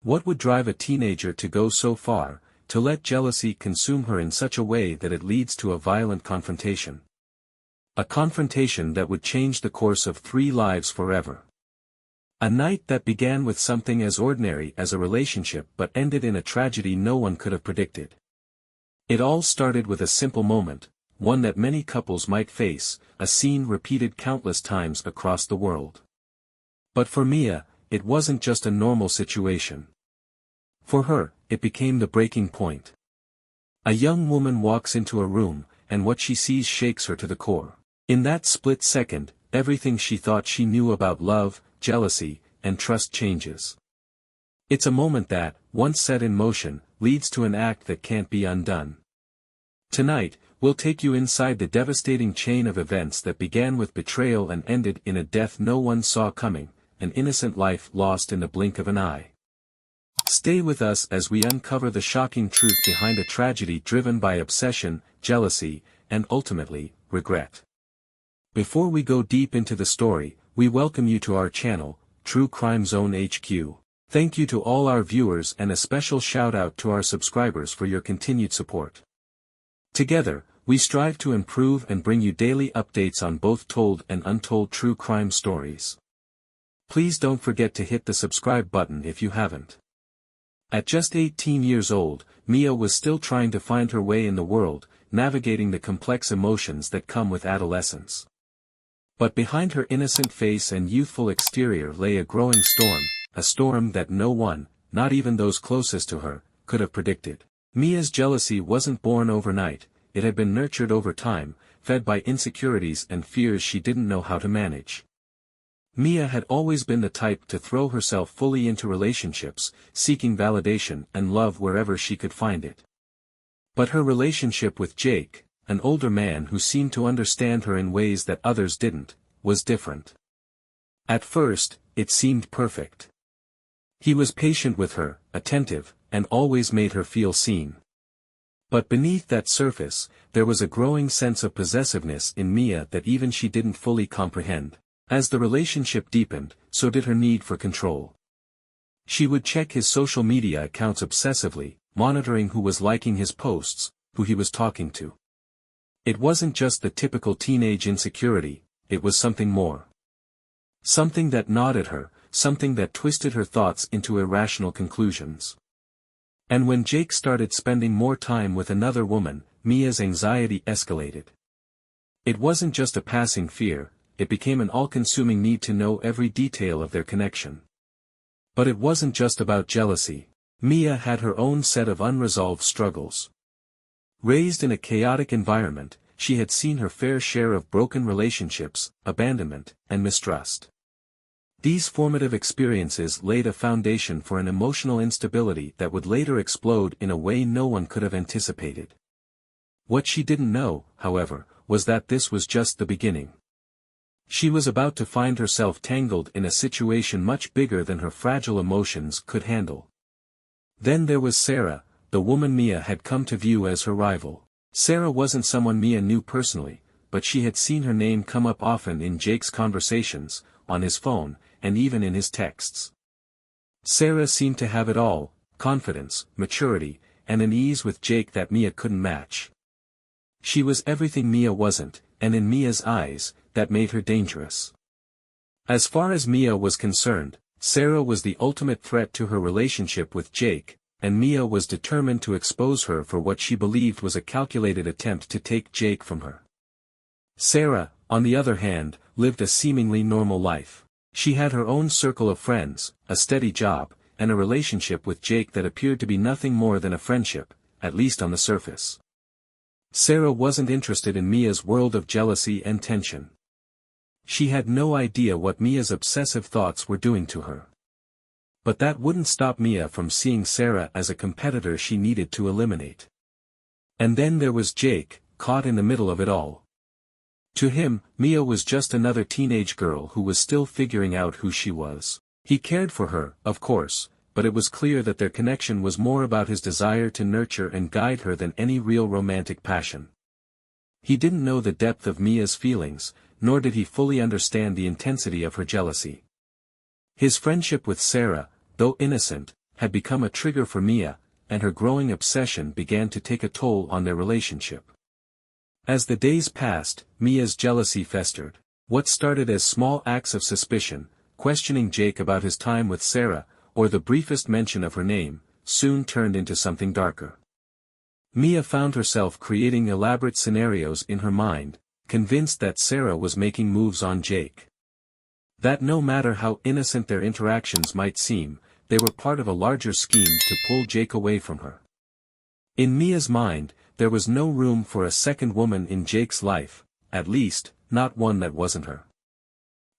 What would drive a teenager to go so far, to let jealousy consume her in such a way that it leads to a violent confrontation? A confrontation that would change the course of 3 lives forever. A night that began with something as ordinary as a relationship but ended in a tragedy no one could have predicted. It all started with a simple moment, one that many couples might face, a scene repeated countless times across the world. But for Mia, it wasn't just a normal situation. For her, it became the breaking point. A young woman walks into a room, and what she sees shakes her to the core. In that split second, everything she thought she knew about love, jealousy, and trust changes. It's a moment that, once set in motion, leads to an act that can't be undone. Tonight, we'll take you inside the devastating chain of events that began with betrayal and ended in a death no one saw coming, an innocent life lost in the blink of an eye. Stay with us as we uncover the shocking truth behind a tragedy driven by obsession, jealousy, and ultimately, regret. Before we go deep into the story, we welcome you to our channel, True Crime Zone HQ. Thank you to all our viewers and a special shout out to our subscribers for your continued support. Together, we strive to improve and bring you daily updates on both told and untold true crime stories. Please don't forget to hit the subscribe button if you haven't. At just 18 years old, Mia was still trying to find her way in the world, navigating the complex emotions that come with adolescence. But behind her innocent face and youthful exterior lay a growing storm, a storm that no one, not even those closest to her, could have predicted. Mia's jealousy wasn't born overnight, it had been nurtured over time, fed by insecurities and fears she didn't know how to manage. Mia had always been the type to throw herself fully into relationships, seeking validation and love wherever she could find it. But her relationship with Jake, an older man who seemed to understand her in ways that others didn't, was different. At first, it seemed perfect. He was patient with her, attentive, and always made her feel seen. But beneath that surface, there was a growing sense of possessiveness in Mia that even she didn't fully comprehend. As the relationship deepened, so did her need for control. She would check his social media accounts obsessively, monitoring who was liking his posts, who he was talking to. It wasn't just the typical teenage insecurity, it was something more. Something that gnawed at her, something that twisted her thoughts into irrational conclusions. And when Jake started spending more time with another woman, Mia's anxiety escalated. It wasn't just a passing fear, it became an all-consuming need to know every detail of their connection. But it wasn't just about jealousy. Mia had her own set of unresolved struggles. Raised in a chaotic environment, she had seen her fair share of broken relationships, abandonment, and mistrust. These formative experiences laid a foundation for an emotional instability that would later explode in a way no one could have anticipated. What she didn't know, however, was that this was just the beginning. She was about to find herself tangled in a situation much bigger than her fragile emotions could handle. Then there was Sarah, the woman Mia had come to view as her rival. Sarah wasn't someone Mia knew personally, but she had seen her name come up often in Jake's conversations, on his phone, and even in his texts. Sarah seemed to have it all, confidence, maturity, and an ease with Jake that Mia couldn't match. She was everything Mia wasn't, and in Mia's eyes, that made her dangerous. As far as Mia was concerned, Sarah was the ultimate threat to her relationship with Jake, and Mia was determined to expose her for what she believed was a calculated attempt to take Jake from her. Sarah, on the other hand, lived a seemingly normal life. She had her own circle of friends, a steady job, and a relationship with Jake that appeared to be nothing more than a friendship, at least on the surface. Sarah wasn't interested in Mia's world of jealousy and tension. She had no idea what Mia's obsessive thoughts were doing to her. But that wouldn't stop Mia from seeing Sarah as a competitor she needed to eliminate. And then there was Jake, caught in the middle of it all. To him, Mia was just another teenage girl who was still figuring out who she was. He cared for her, of course, but it was clear that their connection was more about his desire to nurture and guide her than any real romantic passion. He didn't know the depth of Mia's feelings, nor did he fully understand the intensity of her jealousy. His friendship with Sarah, though innocent, had become a trigger for Mia, and her growing obsession began to take a toll on their relationship. As the days passed, Mia's jealousy festered. What started as small acts of suspicion, questioning Jake about his time with Sarah, or the briefest mention of her name, soon turned into something darker. Mia found herself creating elaborate scenarios in her mind, convinced that Sarah was making moves on Jake. That no matter how innocent their interactions might seem, they were part of a larger scheme to pull Jake away from her. In Mia's mind, there was no room for a second woman in Jake's life, at least, not one that wasn't her.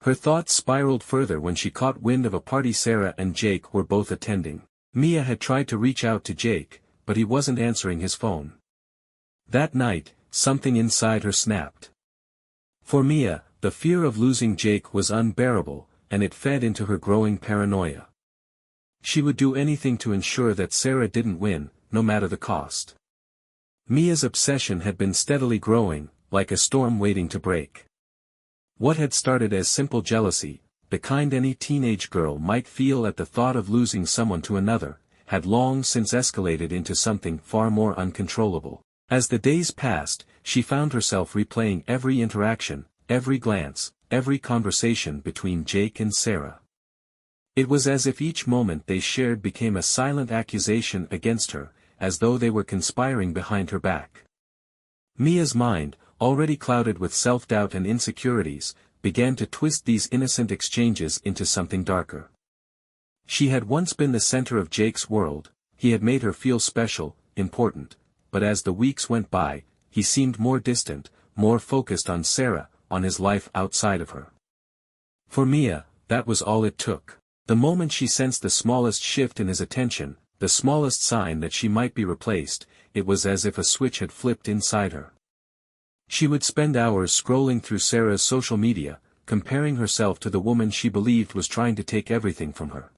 Her thoughts spiraled further when she caught wind of a party Sarah and Jake were both attending. Mia had tried to reach out to Jake, but he wasn't answering his phone. That night, something inside her snapped. For Mia, the fear of losing Jake was unbearable, and it fed into her growing paranoia. She would do anything to ensure that Sarah didn't win, no matter the cost. Mia's obsession had been steadily growing, like a storm waiting to break. What had started as simple jealousy, the kind any teenage girl might feel at the thought of losing someone to another, had long since escalated into something far more uncontrollable. As the days passed, she found herself replaying every interaction, every glance, every conversation between Jake and Sarah. It was as if each moment they shared became a silent accusation against her, as though they were conspiring behind her back. Mia's mind, already clouded with self-doubt and insecurities, began to twist these innocent exchanges into something darker. She had once been the center of Jake's world, he had made her feel special, important, but as the weeks went by, he seemed more distant, more focused on Sarah, on his life outside of her. For Mia, that was all it took. The moment she sensed the smallest shift in his attention, the smallest sign that she might be replaced, it was as if a switch had flipped inside her. She would spend hours scrolling through Sarah's social media, comparing herself to the woman she believed was trying to take everything from her.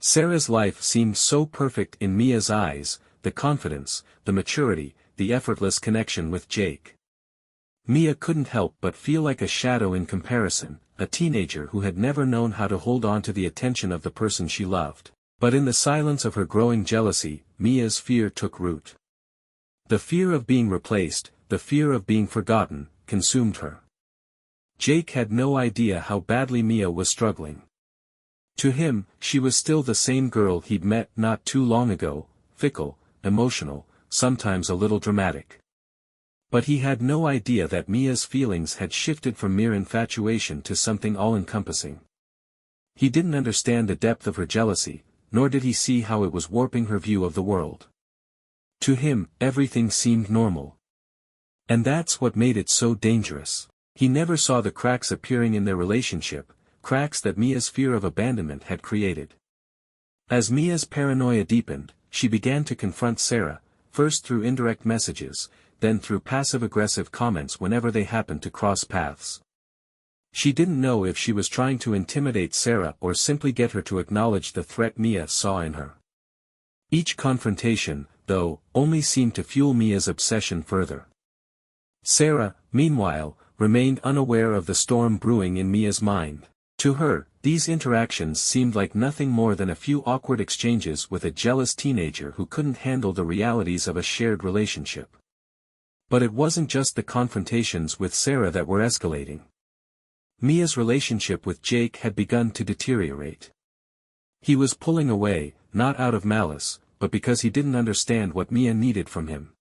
Sarah's life seemed so perfect in Mia's eyes, the confidence, the maturity, the effortless connection with Jake. Mia couldn't help but feel like a shadow in comparison, a teenager who had never known how to hold on to the attention of the person she loved. But in the silence of her growing jealousy, Mia's fear took root. The fear of being replaced, the fear of being forgotten, consumed her. Jake had no idea how badly Mia was struggling. To him, she was still the same girl he'd met not too long ago, fickle, emotional, sometimes a little dramatic. But he had no idea that Mia's feelings had shifted from mere infatuation to something all-encompassing. He didn't understand the depth of her jealousy, nor did he see how it was warping her view of the world. To him, everything seemed normal. And that's what made it so dangerous. He never saw the cracks appearing in their relationship, cracks that Mia's fear of abandonment had created. As Mia's paranoia deepened, she began to confront Sarah, first through indirect messages, then through passive-aggressive comments whenever they happened to cross paths. She didn't know if she was trying to intimidate Sarah or simply get her to acknowledge the threat Mia saw in her. Each confrontation, though, only seemed to fuel Mia's obsession further. Sarah, meanwhile, remained unaware of the storm brewing in Mia's mind. To her, these interactions seemed like nothing more than a few awkward exchanges with a jealous teenager who couldn't handle the realities of a shared relationship. But it wasn't just the confrontations with Sarah that were escalating. Mia's relationship with Jake had begun to deteriorate. He was pulling away, not out of malice, but because he didn't understand what Mia needed from him.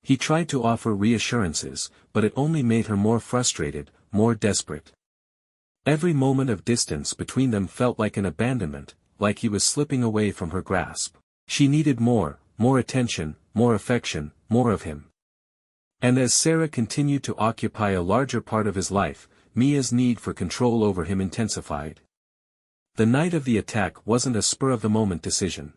He tried to offer reassurances, but it only made her more frustrated, more desperate. Every moment of distance between them felt like an abandonment, like he was slipping away from her grasp. She needed more attention, more affection, more of him. And as Sarah continued to occupy a larger part of his life, Mia's need for control over him intensified. The night of the attack wasn't a spur-of-the-moment decision.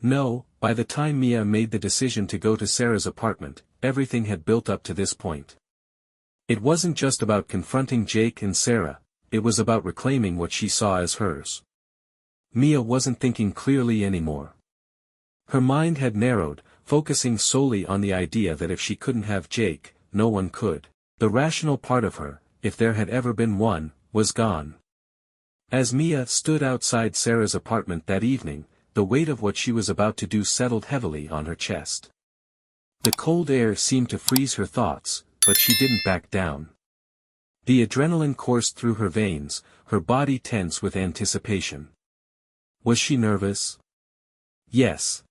No, by the time Mia made the decision to go to Sarah's apartment, everything had built up to this point. It wasn't just about confronting Jake and Sarah, it was about reclaiming what she saw as hers. Mia wasn't thinking clearly anymore. Her mind had narrowed, focusing solely on the idea that if she couldn't have Jake, no one could. The rational part of her, if there had ever been one, was gone. As Mia stood outside Sarah's apartment that evening, the weight of what she was about to do settled heavily on her chest. The cold air seemed to freeze her thoughts, but she didn't back down. The adrenaline coursed through her veins, her body tense with anticipation. Was she nervous? Yes.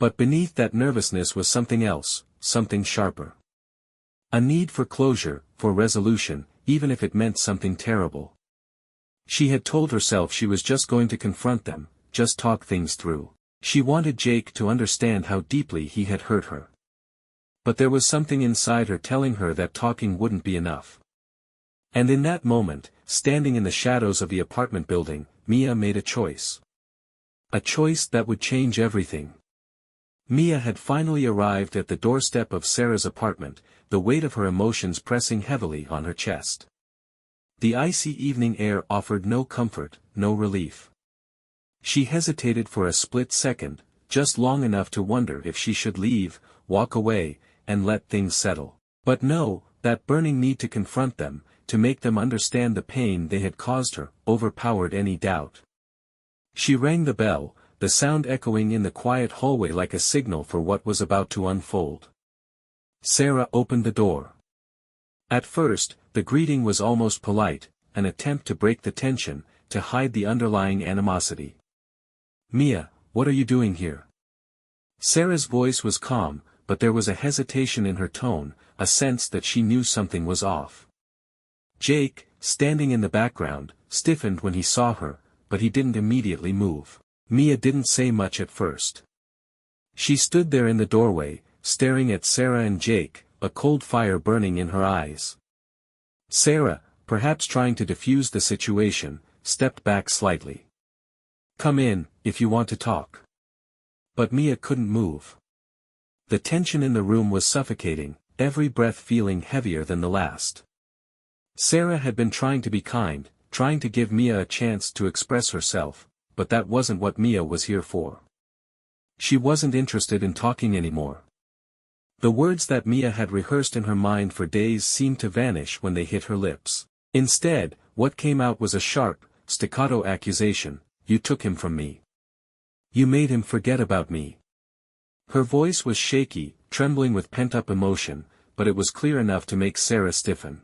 But beneath that nervousness was something else, something sharper. A need for closure, for resolution, even if it meant something terrible. She had told herself she was just going to confront them, just talk things through. She wanted Jake to understand how deeply he had hurt her. But there was something inside her telling her that talking wouldn't be enough. And in that moment, standing in the shadows of the apartment building, Mia made a choice. A choice that would change everything. Mia had finally arrived at the doorstep of Sarah's apartment, the weight of her emotions pressing heavily on her chest. The icy evening air offered no comfort, no relief. She hesitated for a split second, just long enough to wonder if she should leave, walk away, and let things settle. But no, that burning need to confront them, to make them understand the pain they had caused her, overpowered any doubt. She rang the bell, the sound echoing in the quiet hallway like a signal for what was about to unfold. Sarah opened the door. At first, the greeting was almost polite, an attempt to break the tension, to hide the underlying animosity. "Mia, what are you doing here?" Sarah's voice was calm, but there was a hesitation in her tone, a sense that she knew something was off. Jake, standing in the background, stiffened when he saw her, but he didn't immediately move. Mia didn't say much at first. She stood there in the doorway, staring at Sarah and Jake, a cold fire burning in her eyes. Sarah, perhaps trying to defuse the situation, stepped back slightly. "Come in, if you want to talk." But Mia couldn't move. The tension in the room was suffocating, every breath feeling heavier than the last. Sarah had been trying to be kind, trying to give Mia a chance to express herself, but that wasn't what Mia was here for. She wasn't interested in talking anymore. The words that Mia had rehearsed in her mind for days seemed to vanish when they hit her lips. Instead, what came out was a sharp, staccato accusation: "You took him from me. You made him forget about me." Her voice was shaky, trembling with pent-up emotion, but it was clear enough to make Sarah stiffen.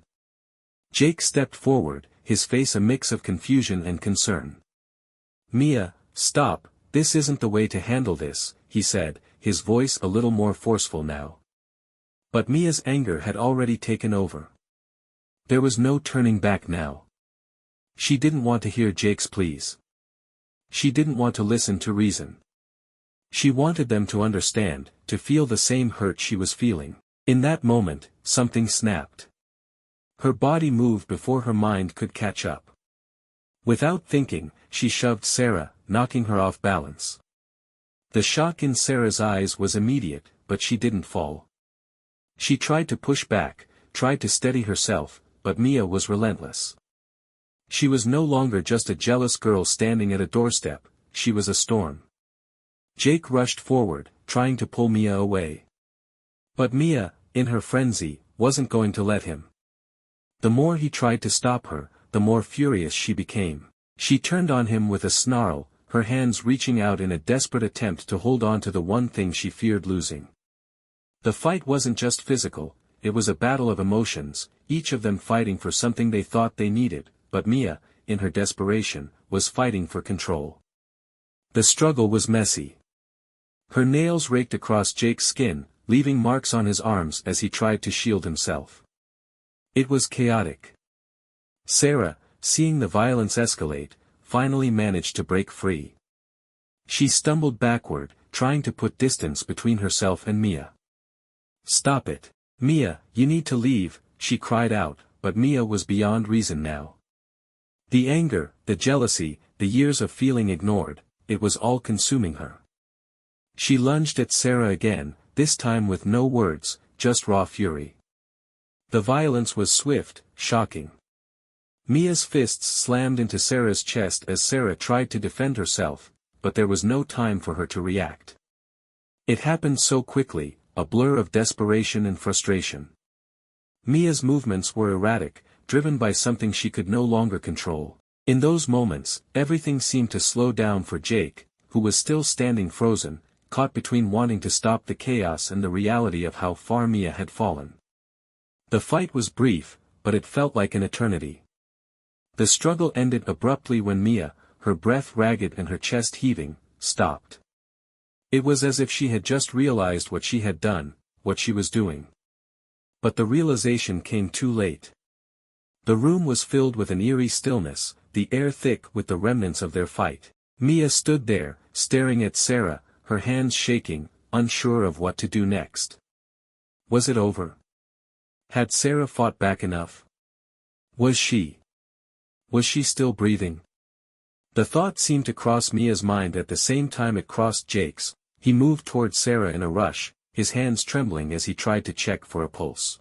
Jake stepped forward, his face a mix of confusion and concern. "Mia, stop, this isn't the way to handle this," he said, his voice a little more forceful now. But Mia's anger had already taken over. There was no turning back now. She didn't want to hear Jake's pleas. She didn't want to listen to reason. She wanted them to understand, to feel the same hurt she was feeling. In that moment, something snapped. Her body moved before her mind could catch up. Without thinking, she shoved Sarah, knocking her off balance. The shock in Sarah's eyes was immediate, but she didn't fall. She tried to push back, tried to steady herself, but Mia was relentless. She was no longer just a jealous girl standing at a doorstep, she was a storm. Jake rushed forward, trying to pull Mia away. But Mia, in her frenzy, wasn't going to let him. The more he tried to stop her, the more furious she became. She turned on him with a snarl, her hands reaching out in a desperate attempt to hold on to the one thing she feared losing. The fight wasn't just physical, it was a battle of emotions, each of them fighting for something they thought they needed, but Mia, in her desperation, was fighting for control. The struggle was messy. Her nails raked across Jake's skin, leaving marks on his arms as he tried to shield himself. It was chaotic. Sarah, seeing the violence escalate, finally managed to break free. She stumbled backward, trying to put distance between herself and Mia. "Stop it. Mia, you need to leave," she cried out, but Mia was beyond reason now. The anger, the jealousy, the years of feeling ignored, it was all consuming her. She lunged at Sarah again, this time with no words, just raw fury. The violence was swift, shocking. Mia's fists slammed into Sarah's chest as Sarah tried to defend herself, but there was no time for her to react. It happened so quickly, a blur of desperation and frustration. Mia's movements were erratic, driven by something she could no longer control. In those moments, everything seemed to slow down for Jake, who was still standing frozen, caught between wanting to stop the chaos and the reality of how far Mia had fallen. The fight was brief, but it felt like an eternity. The struggle ended abruptly when Mia, her breath ragged and her chest heaving, stopped. It was as if she had just realized what she had done, what she was doing. But the realization came too late. The room was filled with an eerie stillness, the air thick with the remnants of their fight. Mia stood there, staring at Sarah, her hands shaking, unsure of what to do next. Was it over? Had Sarah fought back enough? Was she still breathing? The thought seemed to cross Mia's mind at the same time it crossed Jake's. He moved toward Sarah in a rush, his hands trembling as he tried to check for a pulse.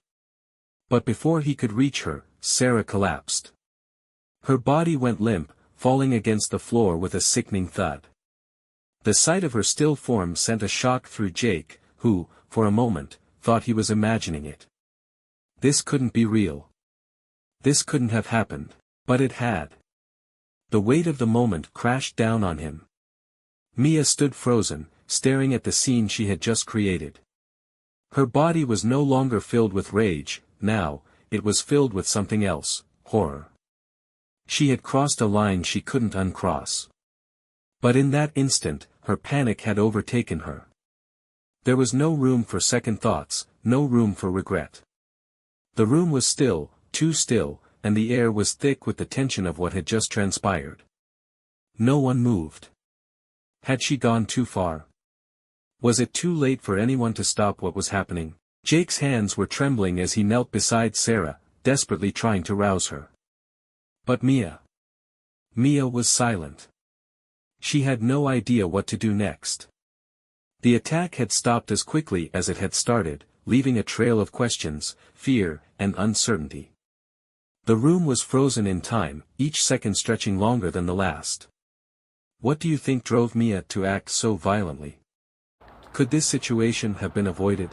But before he could reach her, Sarah collapsed. Her body went limp, falling against the floor with a sickening thud. The sight of her still form sent a shock through Jake, who, for a moment, thought he was imagining it. This couldn't be real. This couldn't have happened, but it had. The weight of the moment crashed down on him. Mia stood frozen, staring at the scene she had just created. Her body was no longer filled with rage, now, it was filled with something else, horror. She had crossed a line she couldn't uncross. But in that instant, her panic had overtaken her. There was no room for second thoughts, no room for regret. The room was still, too still, and the air was thick with the tension of what had just transpired. No one moved. Had she gone too far? Was it too late for anyone to stop what was happening? Jake's hands were trembling as he knelt beside Sarah, desperately trying to rouse her. But Mia was silent. She had no idea what to do next. The attack had stopped as quickly as it had started, leaving a trail of questions, fear, and uncertainty. The room was frozen in time, each second stretching longer than the last. What do you think drove Mia to act so violently? Could this situation have been avoided?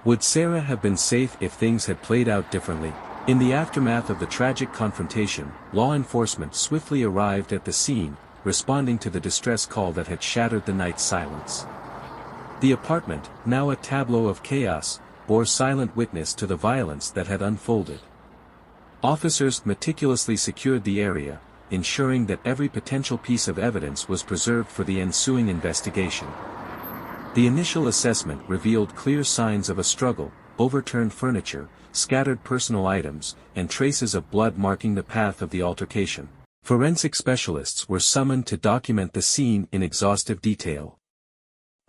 Would Sarah have been safe if things had played out differently? In the aftermath of the tragic confrontation, law enforcement swiftly arrived at the scene, responding to the distress call that had shattered the night's silence. The apartment, now a tableau of chaos, bore silent witness to the violence that had unfolded. Officers meticulously secured the area, ensuring that every potential piece of evidence was preserved for the ensuing investigation. The initial assessment revealed clear signs of a struggle, overturned furniture, scattered personal items, and traces of blood marking the path of the altercation. Forensic specialists were summoned to document the scene in exhaustive detail.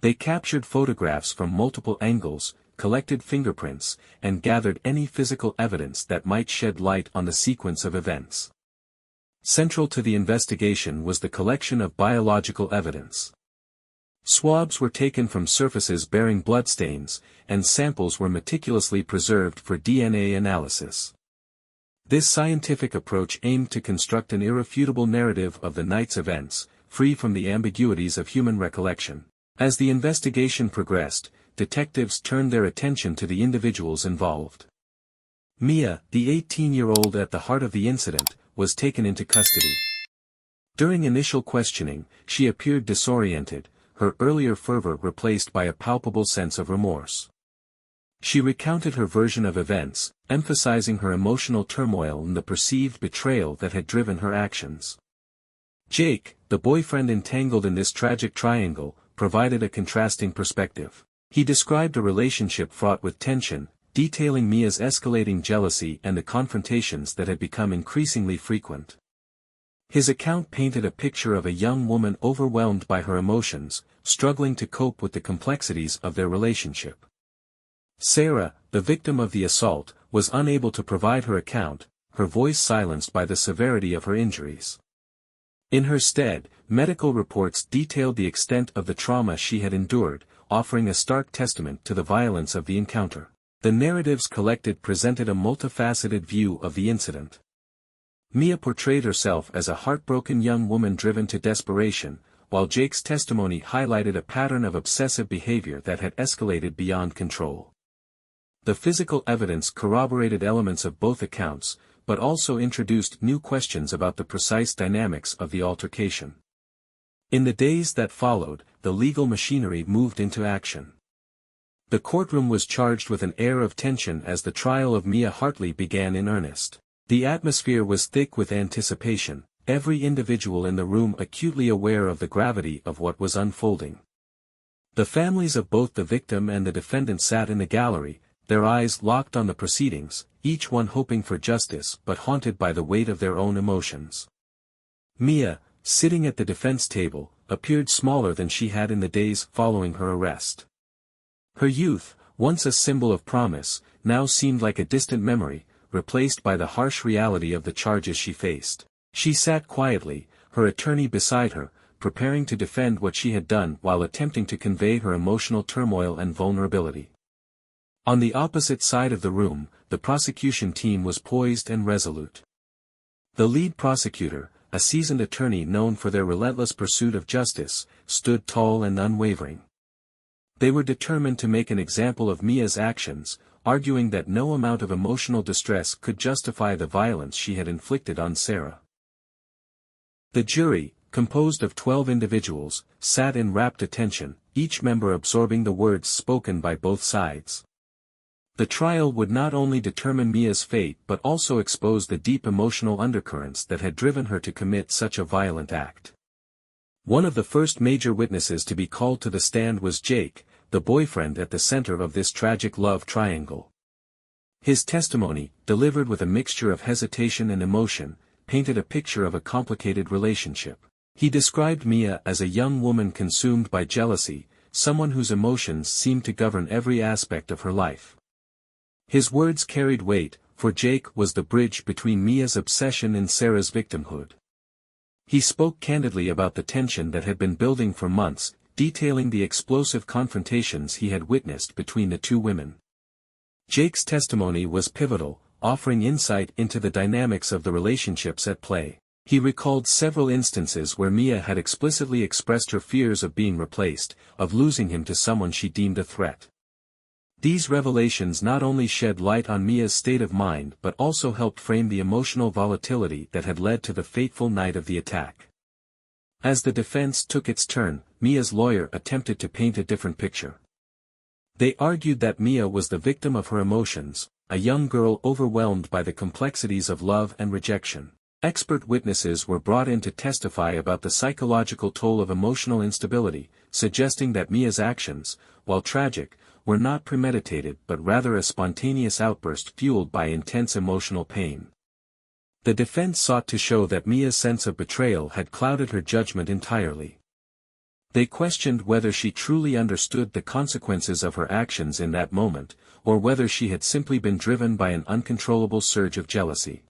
They captured photographs from multiple angles, collected fingerprints, and gathered any physical evidence that might shed light on the sequence of events. Central to the investigation was the collection of biological evidence. Swabs were taken from surfaces bearing bloodstains, and samples were meticulously preserved for DNA analysis. This scientific approach aimed to construct an irrefutable narrative of the night's events, free from the ambiguities of human recollection. As the investigation progressed, detectives turned their attention to the individuals involved. Mia, the 18-year-old at the heart of the incident, was taken into custody. During initial questioning, she appeared disoriented, her earlier fervor replaced by a palpable sense of remorse. She recounted her version of events, emphasizing her emotional turmoil and the perceived betrayal that had driven her actions. Jake, the boyfriend entangled in this tragic triangle, provided a contrasting perspective. He described a relationship fraught with tension, detailing Mia's escalating jealousy and the confrontations that had become increasingly frequent. His account painted a picture of a young woman overwhelmed by her emotions, struggling to cope with the complexities of their relationship. Sarah, the victim of the assault, was unable to provide her account, her voice silenced by the severity of her injuries. In her stead, medical reports detailed the extent of the trauma she had endured, offering a stark testament to the violence of the encounter. The narratives collected presented a multifaceted view of the incident. Mia portrayed herself as a heartbroken young woman driven to desperation, while Jake's testimony highlighted a pattern of obsessive behavior that had escalated beyond control. The physical evidence corroborated elements of both accounts, but also introduced new questions about the precise dynamics of the altercation. In the days that followed, the legal machinery moved into action. The courtroom was charged with an air of tension as the trial of Mia Hartley began in earnest. The atmosphere was thick with anticipation, every individual in the room acutely aware of the gravity of what was unfolding. The families of both the victim and the defendant sat in the gallery, their eyes locked on the proceedings, each one hoping for justice but haunted by the weight of their own emotions. Mia, sitting at the defense table, appeared smaller than she had in the days following her arrest. Her youth, once a symbol of promise, now seemed like a distant memory, replaced by the harsh reality of the charges she faced. She sat quietly, her attorney beside her, preparing to defend what she had done while attempting to convey her emotional turmoil and vulnerability. On the opposite side of the room, the prosecution team was poised and resolute. The lead prosecutor, a seasoned attorney known for their relentless pursuit of justice, stood tall and unwavering. They were determined to make an example of Mia's actions, arguing that no amount of emotional distress could justify the violence she had inflicted on Sarah. The jury, composed of 12 individuals, sat in rapt attention, each member absorbing the words spoken by both sides. The trial would not only determine Mia's fate but also expose the deep emotional undercurrents that had driven her to commit such a violent act. One of the first major witnesses to be called to the stand was Jake, the boyfriend at the center of this tragic love triangle. His testimony, delivered with a mixture of hesitation and emotion, painted a picture of a complicated relationship. He described Mia as a young woman consumed by jealousy, someone whose emotions seemed to govern every aspect of her life. His words carried weight, for Jake was the bridge between Mia's obsession and Sarah's victimhood. He spoke candidly about the tension that had been building for months, detailing the explosive confrontations he had witnessed between the two women. Jake's testimony was pivotal, offering insight into the dynamics of the relationships at play. He recalled several instances where Mia had explicitly expressed her fears of being replaced, of losing him to someone she deemed a threat. These revelations not only shed light on Mia's state of mind but also helped frame the emotional volatility that had led to the fateful night of the attack. As the defense took its turn, Mia's lawyer attempted to paint a different picture. They argued that Mia was the victim of her emotions, a young girl overwhelmed by the complexities of love and rejection. Expert witnesses were brought in to testify about the psychological toll of emotional instability, suggesting that Mia's actions, while tragic, were not premeditated but rather a spontaneous outburst fueled by intense emotional pain. The defense sought to show that Mia's sense of betrayal had clouded her judgment entirely. They questioned whether she truly understood the consequences of her actions in that moment, or whether she had simply been driven by an uncontrollable surge of jealousy.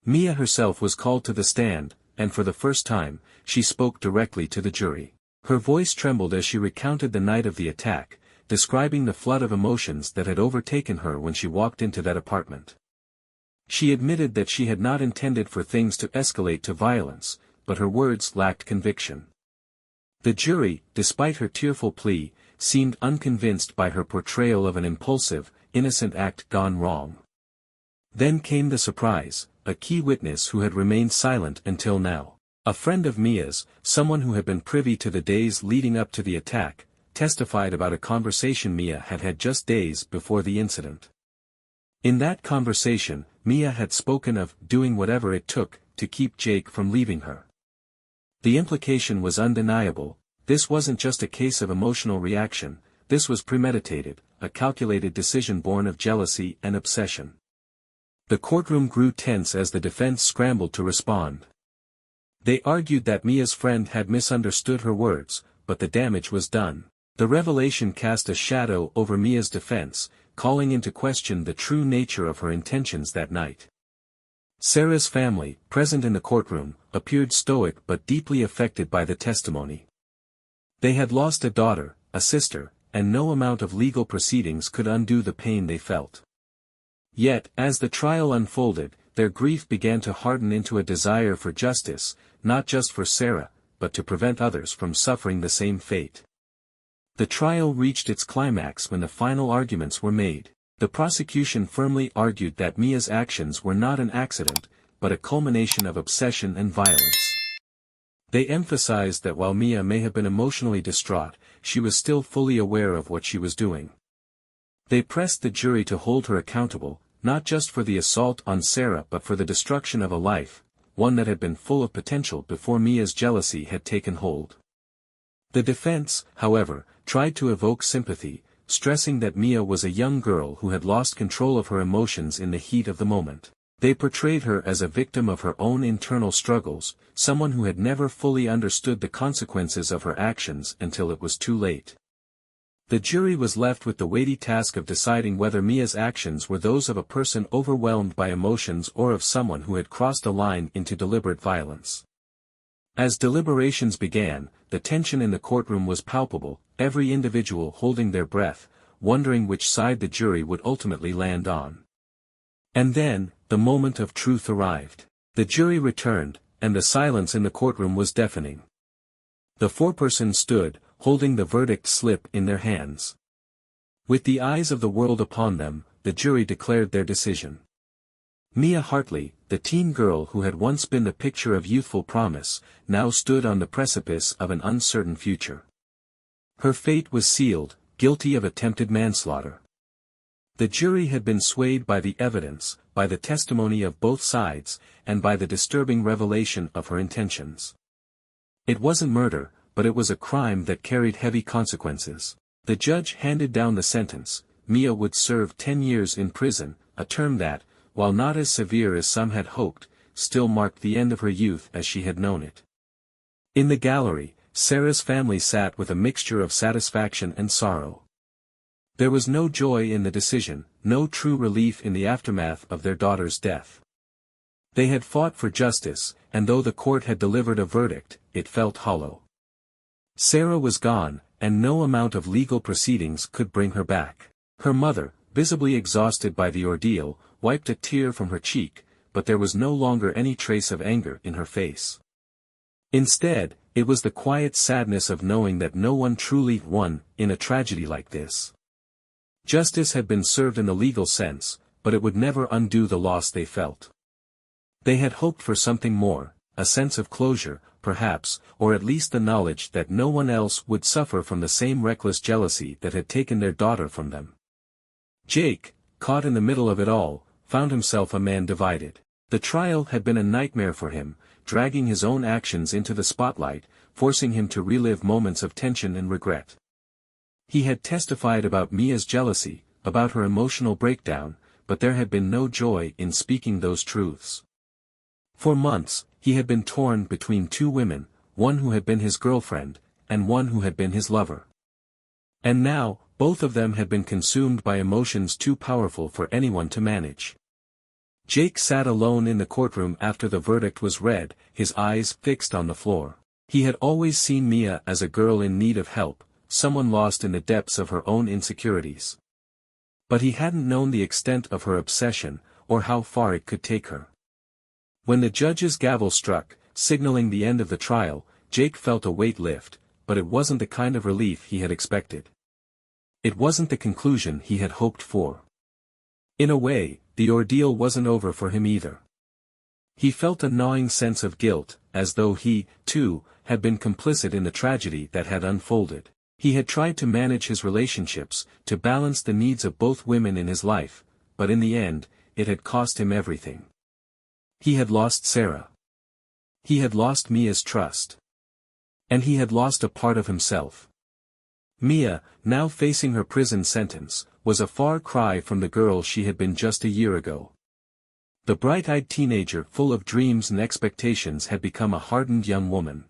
Mia herself was called to the stand, and for the first time, she spoke directly to the jury. Her voice trembled as she recounted the night of the attack, describing the flood of emotions that had overtaken her when she walked into that apartment. She admitted that she had not intended for things to escalate to violence, but her words lacked conviction. The jury, despite her tearful plea, seemed unconvinced by her portrayal of an impulsive, innocent act gone wrong. Then came the surprise, a key witness who had remained silent until now. A friend of Mia's, someone who had been privy to the days leading up to the attack, testified about a conversation Mia had had just days before the incident. In that conversation, Mia had spoken of doing whatever it took to keep Jake from leaving her. The implication was undeniable. This wasn't just a case of emotional reaction, this was premeditated, a calculated decision born of jealousy and obsession. The courtroom grew tense as the defense scrambled to respond. They argued that Mia's friend had misunderstood her words, but the damage was done. The revelation cast a shadow over Mia's defense, calling into question the true nature of her intentions that night. Sarah's family, present in the courtroom, appeared stoic but deeply affected by the testimony. They had lost a daughter, a sister, and no amount of legal proceedings could undo the pain they felt. Yet, as the trial unfolded, their grief began to harden into a desire for justice, not just for Sarah, but to prevent others from suffering the same fate. The trial reached its climax when the final arguments were made. The prosecution firmly argued that Mia's actions were not an accident, but a culmination of obsession and violence. They emphasized that while Mia may have been emotionally distraught, she was still fully aware of what she was doing. They pressed the jury to hold her accountable, not just for the assault on Sarah but for the destruction of a life, one that had been full of potential before Mia's jealousy had taken hold. The defense, however, tried to evoke sympathy, stressing that Mia was a young girl who had lost control of her emotions in the heat of the moment. They portrayed her as a victim of her own internal struggles, someone who had never fully understood the consequences of her actions until it was too late. The jury was left with the weighty task of deciding whether Mia's actions were those of a person overwhelmed by emotions or of someone who had crossed a line into deliberate violence. As deliberations began, the tension in the courtroom was palpable, every individual holding their breath, wondering which side the jury would ultimately land on. And then, the moment of truth arrived. The jury returned, and the silence in the courtroom was deafening. The foreperson stood, holding the verdict slip in their hands. With the eyes of the world upon them, the jury declared their decision. Mia Hartley, the teen girl who had once been the picture of youthful promise, now stood on the precipice of an uncertain future. Her fate was sealed, guilty of attempted manslaughter. The jury had been swayed by the evidence, by the testimony of both sides, and by the disturbing revelation of her intentions. It wasn't murder, but it was a crime that carried heavy consequences. The judge handed down the sentence. Mia would serve 10 years in prison, a term that, while not as severe as some had hoped, still marked the end of her youth as she had known it. In the gallery, Sarah's family sat with a mixture of satisfaction and sorrow. There was no joy in the decision, no true relief in the aftermath of their daughter's death. They had fought for justice, and though the court had delivered a verdict, it felt hollow. Sarah was gone, and no amount of legal proceedings could bring her back. Her mother, visibly exhausted by the ordeal, wiped a tear from her cheek, but there was no longer any trace of anger in her face. Instead, it was the quiet sadness of knowing that no one truly won in a tragedy like this. Justice had been served in the legal sense, but it would never undo the loss they felt. They had hoped for something more, a sense of closure, perhaps, or at least the knowledge that no one else would suffer from the same reckless jealousy that had taken their daughter from them. Jake, caught in the middle of it all, found himself a man divided. The trial had been a nightmare for him, dragging his own actions into the spotlight, forcing him to relive moments of tension and regret. He had testified about Mia's jealousy, about her emotional breakdown, but there had been no joy in speaking those truths. For months, he had been torn between two women, one who had been his girlfriend, and one who had been his lover. And now, both of them had been consumed by emotions too powerful for anyone to manage. Jake sat alone in the courtroom after the verdict was read, his eyes fixed on the floor. He had always seen Mia as a girl in need of help, someone lost in the depths of her own insecurities. But he hadn't known the extent of her obsession, or how far it could take her. When the judge's gavel struck, signaling the end of the trial, Jake felt a weight lift, but it wasn't the kind of relief he had expected. It wasn't the conclusion he had hoped for. In a way, the ordeal wasn't over for him either. He felt a gnawing sense of guilt, as though he, too, had been complicit in the tragedy that had unfolded. He had tried to manage his relationships, to balance the needs of both women in his life, but in the end, it had cost him everything. He had lost Sarah. He had lost Mia's trust. And he had lost a part of himself. Mia, now facing her prison sentence, was a far cry from the girl she had been just a year ago. The bright-eyed teenager full of dreams and expectations had become a hardened young woman.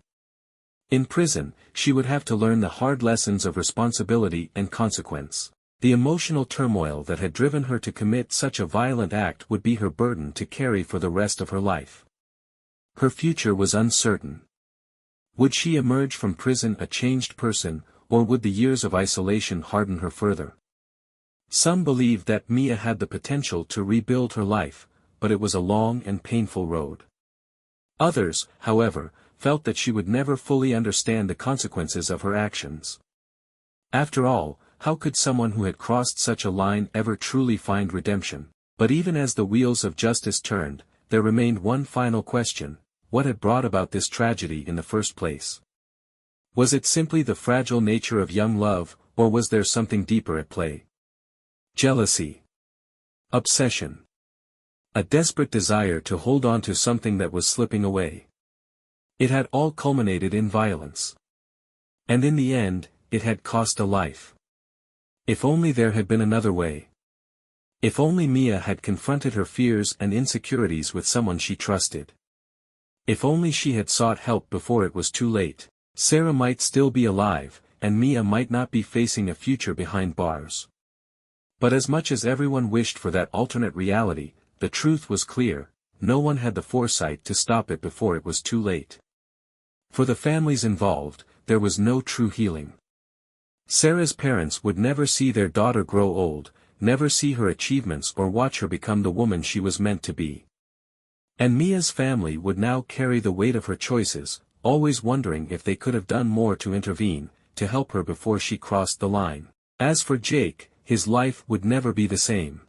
In prison, she would have to learn the hard lessons of responsibility and consequence. The emotional turmoil that had driven her to commit such a violent act would be her burden to carry for the rest of her life. Her future was uncertain. Would she emerge from prison a changed person, or would the years of isolation harden her further? Some believed that Mia had the potential to rebuild her life, but it was a long and painful road. Others, however, felt that she would never fully understand the consequences of her actions. After all, how could someone who had crossed such a line ever truly find redemption? But even as the wheels of justice turned, there remained one final question: what had brought about this tragedy in the first place? Was it simply the fragile nature of young love, or was there something deeper at play? Jealousy. Obsession. A desperate desire to hold on to something that was slipping away. It had all culminated in violence. And in the end, it had cost a life. If only there had been another way. If only Mia had confronted her fears and insecurities with someone she trusted. If only she had sought help before it was too late, Sarah might still be alive, and Mia might not be facing a future behind bars. But as much as everyone wished for that alternate reality, the truth was clear: no one had the foresight to stop it before it was too late. For the families involved, there was no true healing. Sarah's parents would never see their daughter grow old, never see her achievements or watch her become the woman she was meant to be. And Mia's family would now carry the weight of her choices, always wondering if they could have done more to intervene, to help her before she crossed the line. As for Jake, his life would never be the same.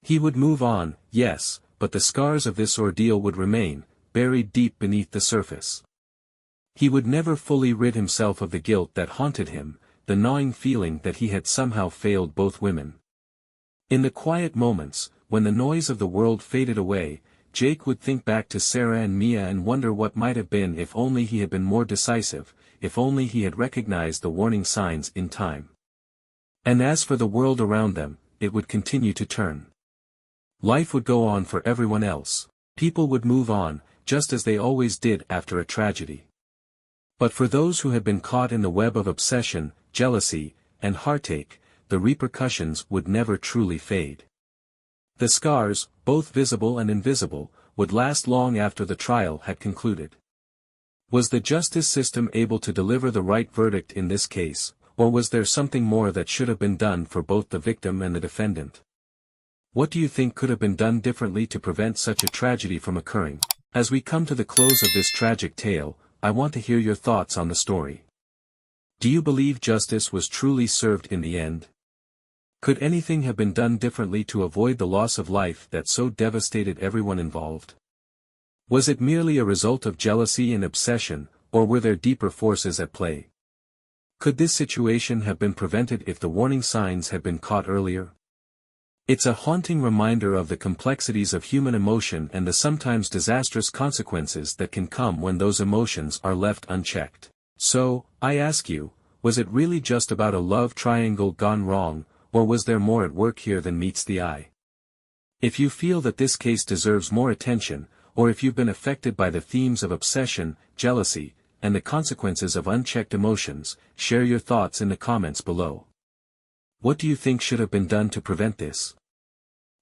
He would move on, yes, but the scars of this ordeal would remain, buried deep beneath the surface. He would never fully rid himself of the guilt that haunted him, the gnawing feeling that he had somehow failed both women. In the quiet moments, when the noise of the world faded away, Jake would think back to Sarah and Mia and wonder what might have been if only he had been more decisive, if only he had recognized the warning signs in time. And as for the world around them, it would continue to turn. Life would go on for everyone else. People would move on, just as they always did after a tragedy. But for those who had been caught in the web of obsession, jealousy, and heartache, the repercussions would never truly fade. The scars, both visible and invisible, would last long after the trial had concluded. Was the justice system able to deliver the right verdict in this case, or was there something more that should have been done for both the victim and the defendant? What do you think could have been done differently to prevent such a tragedy from occurring? As we come to the close of this tragic tale, I want to hear your thoughts on the story. Do you believe justice was truly served in the end? Could anything have been done differently to avoid the loss of life that so devastated everyone involved? Was it merely a result of jealousy and obsession, or were there deeper forces at play? Could this situation have been prevented if the warning signs had been caught earlier? It's a haunting reminder of the complexities of human emotion and the sometimes disastrous consequences that can come when those emotions are left unchecked. So, I ask you, was it really just about a love triangle gone wrong, or was there more at work here than meets the eye? If you feel that this case deserves more attention, or if you've been affected by the themes of obsession, jealousy, and the consequences of unchecked emotions, share your thoughts in the comments below. What do you think should have been done to prevent this?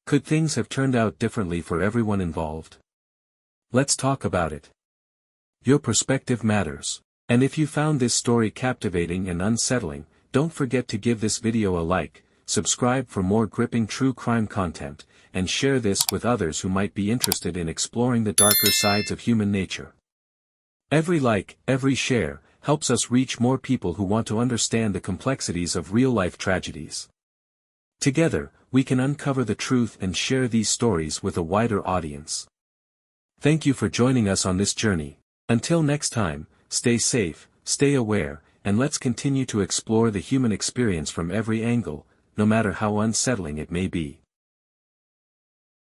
Could things have turned out differently for everyone involved? Let's talk about it. Your perspective matters. And if you found this story captivating and unsettling, don't forget to give this video a like, subscribe for more gripping true crime content, and share this with others who might be interested in exploring the darker sides of human nature. Every like, every share, helps us reach more people who want to understand the complexities of real-life tragedies. Together, we can uncover the truth and share these stories with a wider audience. Thank you for joining us on this journey. Until next time, stay safe, stay aware, and let's continue to explore the human experience from every angle, no matter how unsettling it may be.